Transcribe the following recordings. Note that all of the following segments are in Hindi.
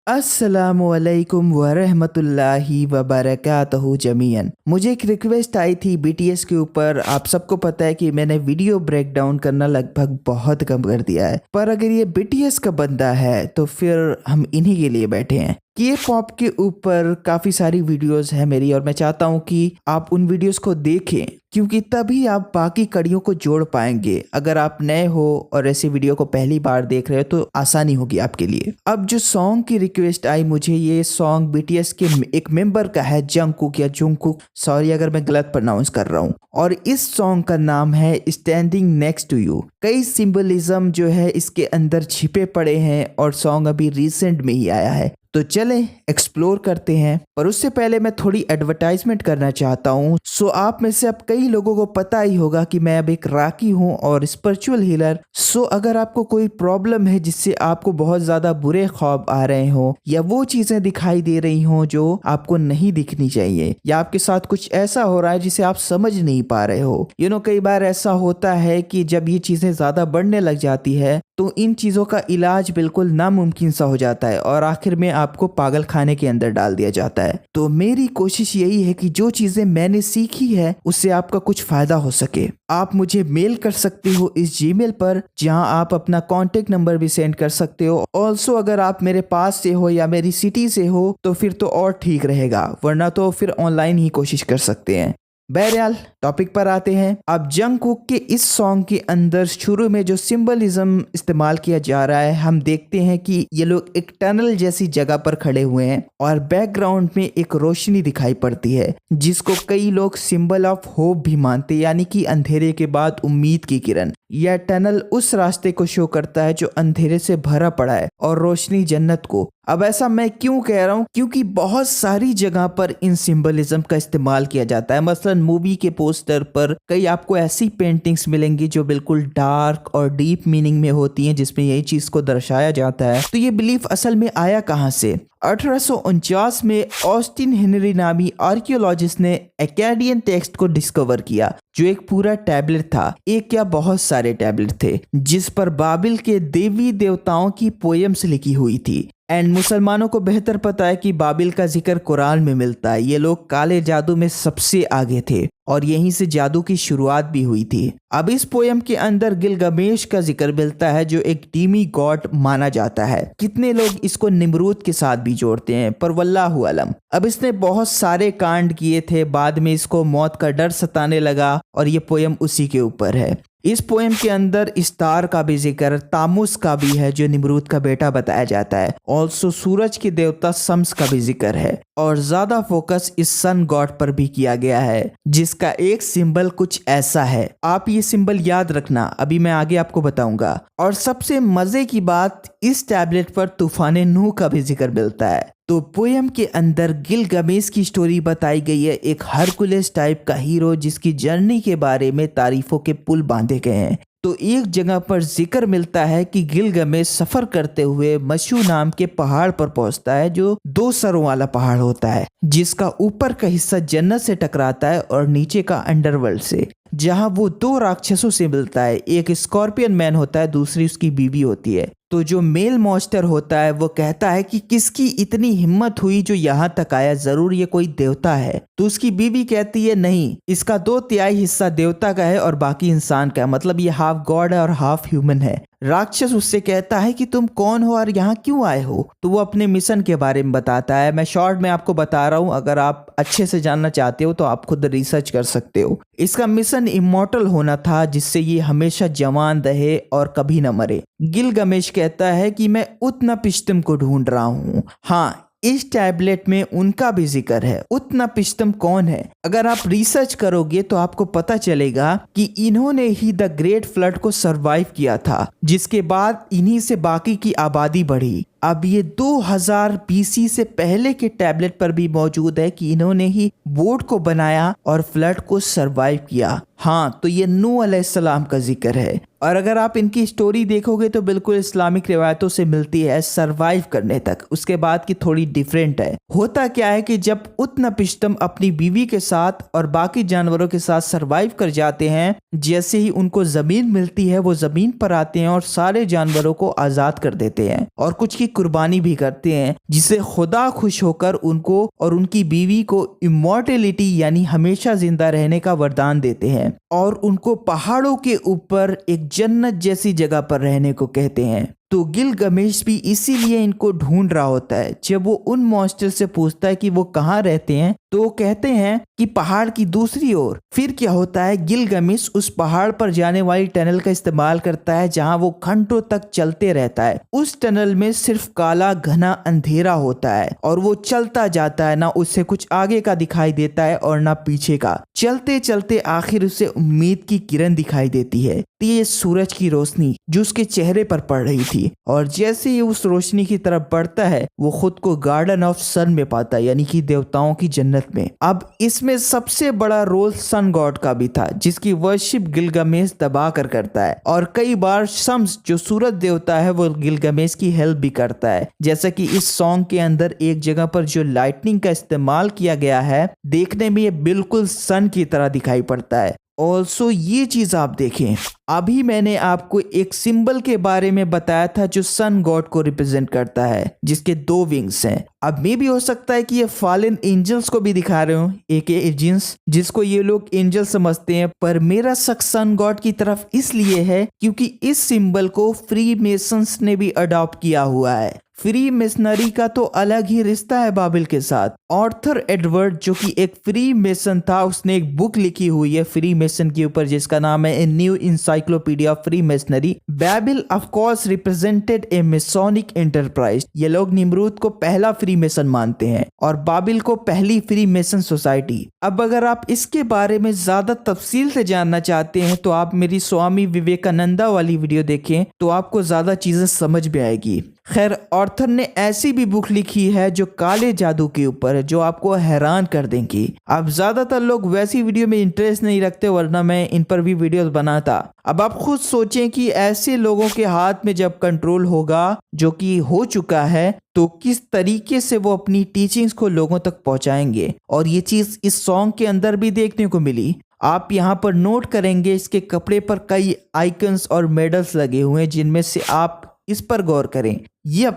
अस्सलामुअलैकुम वरहमतुल्लाहि वबरकातुहू जमीयन। मुझे एक रिक्वेस्ट आई थी बीटीएस के ऊपर। आप सबको पता है कि मैंने वीडियो ब्रेक डाउन करना लगभग बहुत कम कर दिया है, पर अगर ये बीटीएस का बंदा है तो फिर हम इन्हीं के लिए बैठे हैं। के पॉप के ऊपर काफ़ी सारी वीडियोस है मेरी, और मैं चाहता हूँ कि आप उन वीडियोस को देखें, क्योंकि तभी आप बाकी कड़ियों को जोड़ पाएंगे। अगर आप नए हो और ऐसी वीडियो को पहली बार देख रहे हो तो आसानी होगी आपके लिए। अब जो सॉन्ग की रिक्वेस्ट आई मुझे, ये सॉन्ग बीटीएस के एक मेंबर का है, जंगकुक या जुंगकुक, सॉरी अगर मैं गलत प्रोनाउंस कर रहा हूँ। और इस सॉन्ग का नाम है स्टैंडिंग नेक्स्ट टू यू। कई सिंबलिज्म जो है इसके अंदर छिपे पड़े हैं और सॉन्ग अभी रिसेंट में ही आया है, तो चलें एक्सप्लोर करते हैं। पर उससे पहले मैं थोड़ी एडवर्टाइजमेंट करना चाहता हूँ। सो आप में से अब कई लोगों को पता ही होगा कि मैं अब एक राकी हूँ और स्पिरिचुअल हीलर। सो अगर आपको कोई प्रॉब्लम है जिससे आपको बहुत ज़्यादा बुरे ख्वाब आ रहे हो, या वो चीज़ें दिखाई दे रही हों जो आपको नहीं दिखनी चाहिए, या आपके साथ कुछ ऐसा हो रहा है जिसे आप समझ नहीं पा रहे हो, कई बार ऐसा होता है कि जब ये चीज़ें ज़्यादा बढ़ने लग जाती है तो इन चीज़ों का इलाज बिल्कुल नामुमकिन सा हो जाता है और आखिर में आपको पागल खाने के अंदर डाल दिया जाता है। तो मेरी कोशिश यही है कि जो चीज़ें मैंने सीखी है उससे आपका कुछ फ़ायदा हो सके। आप मुझे मेल कर सकते हो इस जीमेल पर, जहां आप अपना कॉन्टेक्ट नंबर भी सेंड कर सकते हो। ऑल्सो अगर आप मेरे पास से हो या मेरी सिटी से हो तो फिर तो और ठीक रहेगा, वरना तो फिर ऑनलाइन ही कोशिश कर सकते हैं। बहरहाल टॉपिक पर आते हैं। अब जंगकुक के इस सॉन्ग के अंदर शुरू में जो सिंबलिज्म इस्तेमाल किया जा रहा है, हम देखते हैं कि ये लोग एक टनल जैसी जगह पर खड़े हुए हैं और बैकग्राउंड में एक रोशनी दिखाई पड़ती है, जिसको कई लोग सिंबल ऑफ होप भी मानते हैं, यानी कि अंधेरे के बाद उम्मीद की किरण। यह टनल उस रास्ते को शो करता है जो अंधेरे से भरा पड़ा है, और रोशनी जन्नत को। अब ऐसा मैं क्यों कह रहा हूँ? क्योंकि बहुत सारी जगह पर इन सिंबलिज्म का इस्तेमाल किया जाता है। मसलन मूवी के पोस्टर पर कई आपको ऐसी पेंटिंग्स मिलेंगी जो बिल्कुल डार्क और डीप मीनिंग में होती हैं, जिसमें यही चीज को दर्शाया जाता है। तो ये बिलीफ असल में आया कहाँ से? 1849 में ऑस्टिन हेनरी नामी आर्कियोलॉजिस्ट ने एक्काडियन टेक्स्ट को डिस्कवर किया, जो एक पूरा टैबलेट था। एक क्या बहुत सारे टैबलेट थे जिस पर बाबिल के देवी देवताओं की पोएम्स लिखी हुई थी। एंड मुसलमानों को बेहतर पता है कि बाबिल का जिक्र कुरान में मिलता है। ये लोग काले जादू में सबसे आगे थे और यहीं से जादू की शुरुआत भी हुई थी। अब इस पोयम के अंदर गिलगमेश का जिक्र मिलता है, जो एक डीमी गॉड माना जाता है। कितने लोग इसको निमरूद के साथ भी जोड़ते हैं, पर वल्लाहु अलम। अब इसने बहुत सारे कांड किए थे, बाद में इसको मौत का डर सताने लगा और ये पोयम उसी के ऊपर है। इस पोएम के अंदर इस्तार का भी जिक्र, तामुस का भी है जो निमरूद का बेटा बताया जाता है। ऑल्सो सूरज के देवता शम्स का भी जिक्र है, और ज्यादा फोकस इस सन गॉड पर भी किया गया है, जिसका एक सिंबल कुछ ऐसा है। आप ये सिंबल याद रखना, अभी मैं आगे आपको बताऊंगा। और सबसे मजे की बात, इस टैबलेट पर तूफान नूह का भी जिक्र मिलता है। तो पोयम के अंदर गिलगमेश की स्टोरी बताई गई है, एक हरकुलेस टाइप का हीरो जिसकी जर्नी के बारे में तारीफों के पुल बांधे गए हैं। तो एक जगह पर जिक्र मिलता है कि गिलगमेश सफर करते हुए मशू नाम के पहाड़ पर पहुंचता है, जो 2 सरों वाला पहाड़ होता है, जिसका ऊपर का हिस्सा जन्नत से टकराता है और नीचे का अंडरवर्ल्ड से, जहां वो 2 राक्षसों से मिलता है। एक स्कॉर्पियन मैन होता है, दूसरी उसकी बीवी होती है। तो जो मेल मॉन्स्टर होता है वो कहता है कि किसकी इतनी हिम्मत हुई जो यहाँ तक आया, जरूर ये कोई देवता है। तो उसकी बीवी कहती है नहीं, इसका 2/3 हिस्सा देवता का है और बाकी इंसान का है, मतलब ये हाफ गॉड है और हाफ ह्यूमन है। राक्षस उससे कहता है कि तुम कौन हो और यहाँ क्यों आए हो? तो वो अपने मिशन के बारे में बताता है। मैं शॉर्ट में आपको बता रहा हूँ, अगर आप अच्छे से जानना चाहते हो तो आप खुद रिसर्च कर सकते हो। इसका मिशन इमॉर्टल होना था, जिससे ये हमेशा जवान रहे और कभी न मरे। गिलगमेश कहता है कि मैं उत्नपिष्टम को ढूंढ रहा हूँ। हाँ, इस टैबलेट में उनका भी जिक्र है। उत्नपिष्टम कौन है? अगर आप रिसर्च करोगे तो आपको पता चलेगा कि इन्होंने ही द ग्रेट फ्लड को सरवाइव किया था, जिसके बाद इन्हीं से बाकी की आबादी बढ़ी। अब ये 2000 बीसी से पहले के टैबलेट पर भी मौजूद है कि इन्होंने ही बोट को बनाया और फ्लड को सरवाइव किया। हाँ, तो ये नूह अलैहिस्सलाम का जिक्र है। और अगर आप इनकी स्टोरी देखोगे तो बिल्कुल इस्लामिक रिवायतों से मिलती है सरवाइव करने तक, उसके बाद की थोड़ी डिफरेंट है। होता क्या है कि जब उत्नपिष्टम अपनी बीवी के साथ और बाकी जानवरों के साथ सरवाइव कर जाते हैं, जैसे ही उनको जमीन मिलती है वो जमीन पर आते हैं और सारे जानवरों को आजाद कर देते हैं और कुछ की कुर्बानी भी करते हैं, जिससे खुदा खुश होकर उनको और उनकी बीवी को इमॉर्टेलिटी यानी हमेशा जिंदा रहने का वरदान देते हैं और उनको पहाड़ों के ऊपर एक जन्नत जैसी जगह पर रहने को कहते हैं। तो गिलगमेश भी इसीलिए इनको ढूंढ रहा होता है। जब वो उन मॉन्स्टर से पूछता है कि वो कहाँ रहते हैं तो वो कहते हैं कि पहाड़ की दूसरी ओर। फिर क्या होता है, गिलगमेश उस पहाड़ पर जाने वाली टनल का इस्तेमाल करता है जहां वो घंटों तक चलते रहता है। उस टनल में सिर्फ काला घना अंधेरा होता है और वो चलता जाता है, ना उससे कुछ आगे का दिखाई देता है और ना पीछे का। चलते चलते आखिर उसे उम्मीद की किरण दिखाई देती है, तेज सूरज की रोशनी जो उसके चेहरे पर पड़ रही थी। और जैसे ही उस रोशनी की तरफ बढ़ता है वो खुद को गार्डन ऑफ सन में पाता है, यानी कि देवताओं की जन्नत में। अब इसमें सबसे बड़ा रोल सन गॉड का भी था, जिसकी वर्शिप गिलगमेश दबा कर करता है। और कई बार शम्स जो सूरज देवता है वो गिलगमेश की हेल्प भी करता है। जैसा कि इस सॉन्ग के अंदर एक जगह पर जो लाइटनिंग का इस्तेमाल किया गया है, देखने में ये बिल्कुल सन की तरह दिखाई पड़ता है। ऑल्सो ये चीज आप देखें, अभी मैंने आपको एक सिंबल के बारे में बताया था जो सन गॉड को रिप्रेजेंट करता है, जिसके 2 विंग्स हैं। अब मे भी हो सकता है कि ये फॉलन एंजल्स को भी दिखा रहे हो, एजिंस, जिसको ये लोग एंजल समझते हैं। पर मेरा शक सन गॉड की तरफ इसलिए है क्योंकि इस सिंबल को फ्री मेसन्स ने भी अडॉप्ट किया हुआ है। फ्री मेसनरी का तो अलग ही रिश्ता है बाबिल के साथ। आर्थर एडवर्ड जो कि एक फ्री मेसन था, उसने एक बुक लिखी हुई है फ्री मेसन के ऊपर जिसका नाम है a new encyclopedia of free masonry. Babil of course represented A Masonic enterprise. ये लोग निमरूद को पहला फ्री मेसन मानते हैं और बाबिल को पहली फ्री मेसन सोसाइटी। अब अगर आप इसके बारे में ज्यादा तफसील से जानना चाहते हैं तो आप मेरी स्वामी विवेकानंदा वाली वीडियो देखें तो आपको ज्यादा चीजें समझ में आएगी। खैर, ऑर्थर ने ऐसी भी बुक लिखी है जो काले जादू के ऊपर है, जो आपको हैरान कर देंगी। अब ज्यादातर लोग वैसी वीडियो में इंटरेस्ट नहीं रखते, वरना मैं इन पर भी वीडियोस बनाता। अब आप खुद सोचें कि ऐसे लोगों के हाथ में जब कंट्रोल होगा, जो कि हो चुका है, तो किस तरीके से वो अपनी टीचिंग्स को लोगों तक पहुंचाएंगे। और ये चीज इस सॉन्ग के अंदर भी देखने को मिली। आप यहाँ पर नोट करेंगे इसके कपड़े पर कई आइकन्स और मेडल्स लगे हुए हैं, जिनमें से आप इस पर गौर करें। ये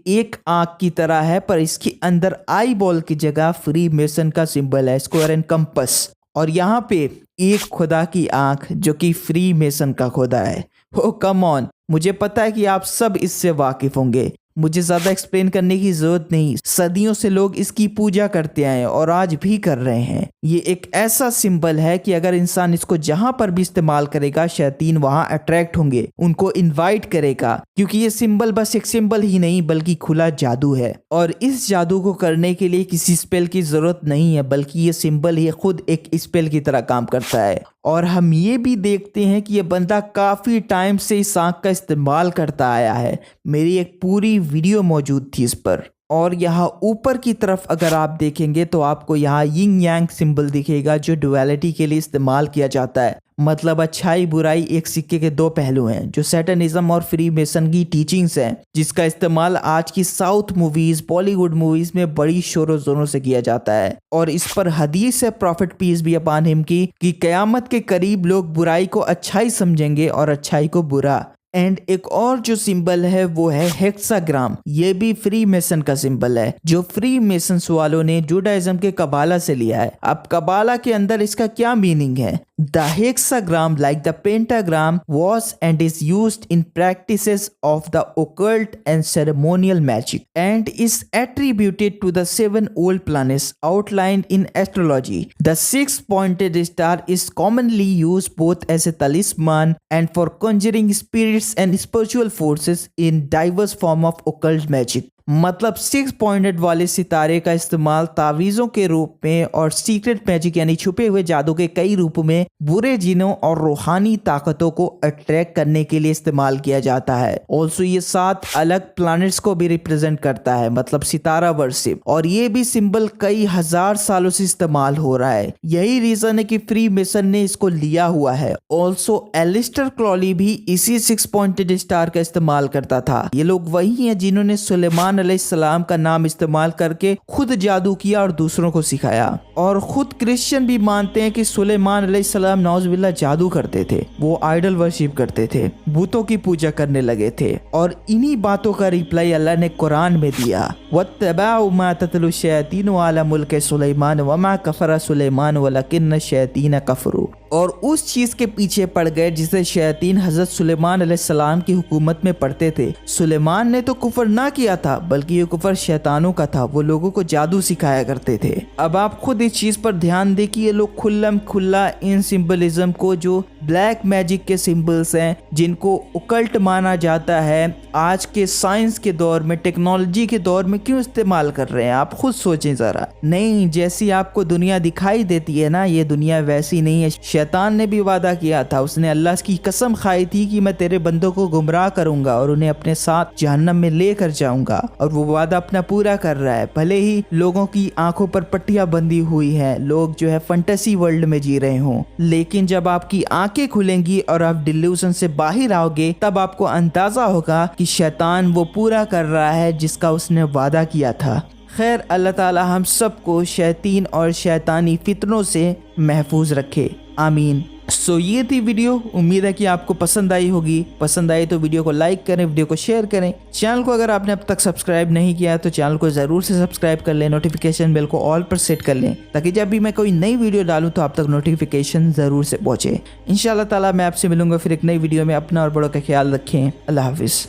एक आंख की तरह है, पर इसके अंदर आई बॉल की जगह फ्री मेसन का सिंबल है, स्क्वायर एंड कंपस। और यहाँ पे एक खुदा की आंख जो कि फ्री मेसन का खुदा है। ओ कम ऑन, मुझे पता है कि आप सब इससे वाकिफ होंगे, मुझे ज्यादा एक्सप्लेन करने की जरूरत नहीं। सदियों से लोग इसकी पूजा करते आए और आज भी कर रहे हैं। ये एक ऐसा सिंबल है कि अगर इंसान इसको जहां पर भी इस्तेमाल करेगा, शैतान वहां अट्रैक्ट होंगे, उनको इनवाइट करेगा, क्योंकि ये सिंबल बस एक सिंबल ही नहीं बल्कि खुला जादू है। और इस जादू को करने के लिए किसी स्पेल की जरूरत नहीं है, बल्कि ये सिंबल ही खुद एक स्पेल की तरह काम करता है। और हम ये भी देखते हैं कि ये बंदा काफी टाइम से इस आंख का इस्तेमाल करता आया है। मेरी एक पूरी वीडियो मौजूद थी इस पर। और यहाँ ऊपर की तरफ अगर आप देखेंगे तो आपको यहाँ यिंग यांग सिंबल दिखेगा, जो डुअलिटी के लिए इस्तेमाल किया जाता है। मतलब अच्छाई बुराई एक सिक्के के 2 पहलू हैं, जो सैटनिज्म और फ्री मेसन की टीचिंग्स हैं, जिसका इस्तेमाल आज की साउथ मूवीज, बॉलीवुड मूवीज में बड़ी शोरों जोरों से किया जाता है। और इस पर हदीस है prophet peace be upon him की कि कयामत के करीब लोग बुराई को अच्छाई समझेंगे और अच्छाई को बुरा। एंड एक और जो सिंबल है वो है हेक्साग्राम। ये भी फ्री मेसन का सिंबल है, जो फ्री मेसन्स वालों ने जुडाइज्म के कबाला से लिया है। अब कबाला के अंदर इसका क्या मीनिंग है? The hexagram, like the pentagram, was and is used in practices of the occult and ceremonial magic, and is attributed to the 7 old planets outlined in astrology. The 6-pointed star is commonly used both as a talisman and for conjuring spirits and spiritual forces in diverse form of occult magic. मतलब 6 पॉइंटेड वाले सितारे का इस्तेमाल तावीज़ों के रूप में और सीक्रेट मैजिक यानी छुपे हुए जादू के कई रूपों में बुरे जिनों और रूहानी ताकतों को अट्रैक्ट करने के लिए इस्तेमाल किया जाता है। ऑल्सो ये 7 अलग प्लैनेट्स को भी रिप्रेजेंट करता है, मतलब सितारा वर्शिप। और ये भी सिंबल कई हजार सालों से इस्तेमाल हो रहा है। यही रीजन है कि फ्री मेसन ने इसको लिया हुआ है। ऑल्सो एलिस्टर क्राउली भी इसी 6 पॉइंटेड स्टार का इस्तेमाल करता था। ये लोग वही हैं जिन्होंने सुलेमान सुलेमान अलैहिस्सलाम का नाम इस्तेमाल करके खुद जादू किया और दूसरों को सिखाया। और खुद क्रिश्चियन भी मानते हैं कि सुलेमान अलैहिस्सलाम नौजुबिल्लाह जादू करते थे, वो आइडल वर्शिप करते थे, भूतों की पूजा करने लगे थे। और इन्हीं बातों का रिप्लाई अल्लाह ने कुरान में दिया, वत्तबाउ मा ततलु शयातीनु अला मुल्क सुलेमान वमा कफरा सुलेमान वलकिन्न शयातीन कफरू। और उस चीज के पीछे पड़ गए जिसे शयातीन हजरत सुलेमान अलैहिस्सलाम की हुकूमत में पढ़ते थे। सुलेमान ने तो कुफर ना किया था, बल्कि ये कुफर शैतानों का था, वो लोगों को जादू सिखाया करते थे। अब आप खुद इस चीज पर ध्यान दें कि ये लोग खुल्लम खुल्ला इन सिंबलिज्म को, जो ब्लैक मैजिक के सिंबल्स हैं, जिनको ओकल्ट माना जाता है, आज के साइंस के दौर में, टेक्नोलॉजी के दौर में क्यों इस्तेमाल कर रहे हैं। आप खुद सोचें जरा। नहीं, जैसी आपको दुनिया दिखाई देती है ना, ये दुनिया वैसी नहीं है। शैतान ने भी वादा किया था, उसने अल्लाह की कसम खाई थी कि मैं तेरे बंदों को गुमराह करूंगा और उन्हें अपने साथ जहन्नम में लेकर जाऊंगा, और वो वादा अपना पूरा कर रहा है। भले ही लोगों की आंखों पर पट्टियां बंधी हुई हैं, लोग जो है फंटेसी वर्ल्ड में जी रहे हों, लेकिन जब आपकी आंखें खुलेंगी और आप डिल्यूजन से बाहर आओगे, तब आपको अंदाजा होगा कि शैतान वो पूरा कर रहा है जिसका उसने वादा किया था। खैर, अल्लाह ताला हम सबको शैतान और शैतानी फितनों से महफूज रखे, आमीन। सो ये थी वीडियो, उम्मीद है कि आपको पसंद आई होगी। पसंद आई तो वीडियो को लाइक करें, वीडियो को शेयर करें। चैनल को अगर आपने अब तक सब्सक्राइब नहीं किया है तो चैनल को ज़रूर से सब्सक्राइब कर लें, नोटिफिकेशन बेल को ऑल पर सेट कर लें, ताकि जब भी मैं कोई नई वीडियो डालूं तो आप तक नोटिफिकेशन ज़रूर से पहुँचे। इंशाल्लाह ताला मैं आपसे मिलूंगा फिर एक नई वीडियो में। अपना और बड़ों का ख्याल रखें। अल्लाह हाफिज़।